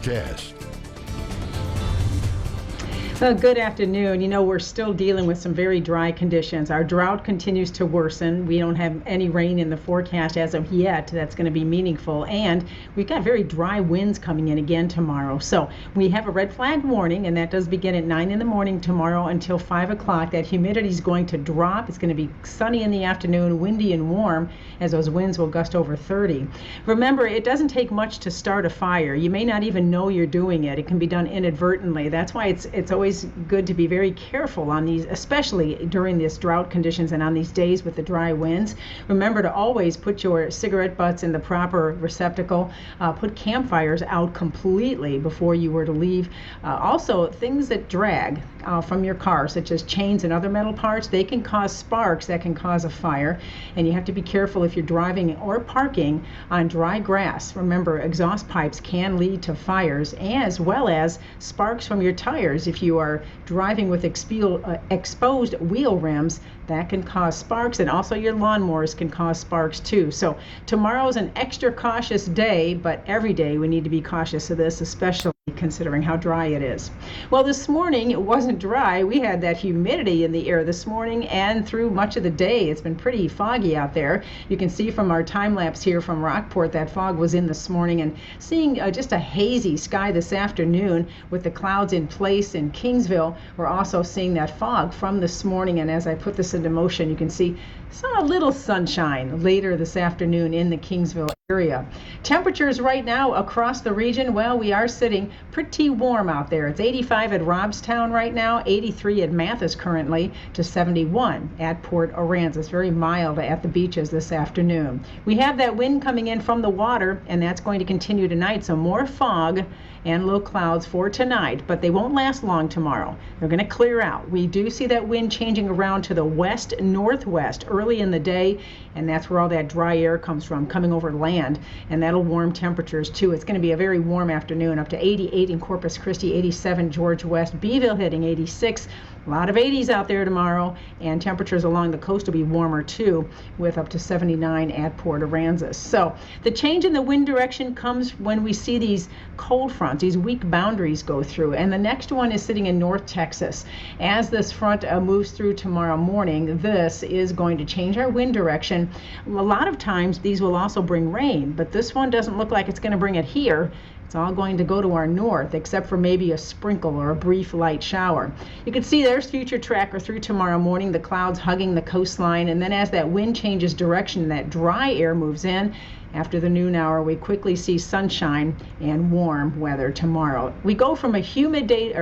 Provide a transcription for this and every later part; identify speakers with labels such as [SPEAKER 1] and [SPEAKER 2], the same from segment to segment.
[SPEAKER 1] forecast.
[SPEAKER 2] Well, good afternoon. You know, we're still dealing with some very dry conditions. Our drought continues to worsen. We don't have any rain in the forecast as of yet that's going to be meaningful. And we've got very dry winds coming in again tomorrow. So we have a red flag warning, and that does begin at 9 in the morning tomorrow until 5 o'clock. That humidity is going to drop. It's going to be sunny in the afternoon, windy and warm, as those winds will gust over 30. Remember, it doesn't take much to start a fire. You may not even know you're doing it. It can be done inadvertently. That's why it's always good to be very careful on these, especially during these drought conditions and on these days with the dry winds. Remember to always put your cigarette butts in the proper receptacle. Put campfires out completely before you were to leave. Also, things that drag from your car, such as chains and other metal parts, they can cause sparks that can cause a fire. And you have to be careful if you're driving or parking on dry grass. Remember, exhaust pipes can lead to fires, as well as sparks from your tires. If you are driving with exposed wheel rims, that can cause sparks, and also your lawnmowers can cause sparks too. So tomorrow's an extra cautious day, but every day we need to be cautious of this, especially considering how dry it is. Well, this morning it wasn't dry. We had that humidity in the air this morning and through much of the day. It's been pretty foggy out there. You can see from our time lapse here from Rockport that fog was in this morning, and seeing just a hazy sky this afternoon with the clouds in place in Kingsville. We're also seeing that fog from this morning, and as I put this into motion, you can see saw a little sunshine later this afternoon in the Kingsville area. Temperatures right now across the region, well, we are sitting pretty warm out there. It's 85 at Robstown right now, 83 at Mathis currently, to 71 at Port Aransas. Very mild at the beaches this afternoon. We have that wind coming in from the water, and that's going to continue tonight, so more fog and low clouds for tonight, but they won't last long tomorrow. They're going to clear out. We do see that wind changing around to the west-northwest early in the day, and that's where all that dry air comes from, coming over land, and that'll warm temperatures too. It's going to be a very warm afternoon, up to 88 in Corpus Christi, 87 George West, Beeville hitting 86. A lot of 80s out there tomorrow, and temperatures along the coast will be warmer too, with up to 79 at Port Aransas. So the change in the wind direction comes when we see these cold fronts, these weak boundaries go through, and the next one is sitting in North Texas. As this front moves through tomorrow morning, this is going to change our wind direction. A lot of times these will also bring rain, but this one doesn't look like it's going to bring it here. It's all going to go to our north, except for maybe a sprinkle or a brief light shower. You can see there's future tracker through tomorrow morning, the clouds hugging the coastline, and then as that wind changes direction, that dry air moves in. After the noon hour, we quickly see sunshine and warm weather tomorrow. We go from a humid day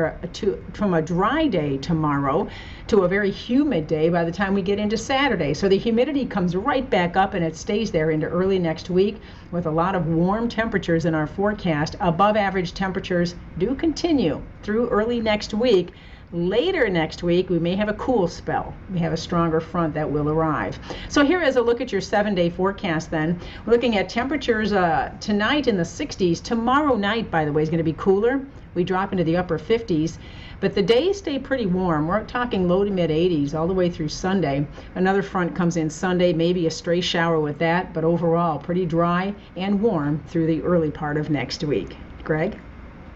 [SPEAKER 2] from a dry day tomorrow to a very humid day by the time we get into Saturday. So the humidity comes right back up, and it stays there into early next week with a lot of warm temperatures in our forecast. Above average temperatures do continue through early next week. Later next week, we may have a cool spell. We have a stronger front that will arrive. So here is a look at your 7-day forecast then. We're looking at temperatures tonight in the 60s. Tomorrow night, by the way, is going to be cooler. We drop into the upper 50s. But the days stay pretty warm. We're talking low to mid 80s all the way through Sunday. Another front comes in Sunday, maybe a stray shower with that, but overall pretty dry and warm through the early part of next week. Greg?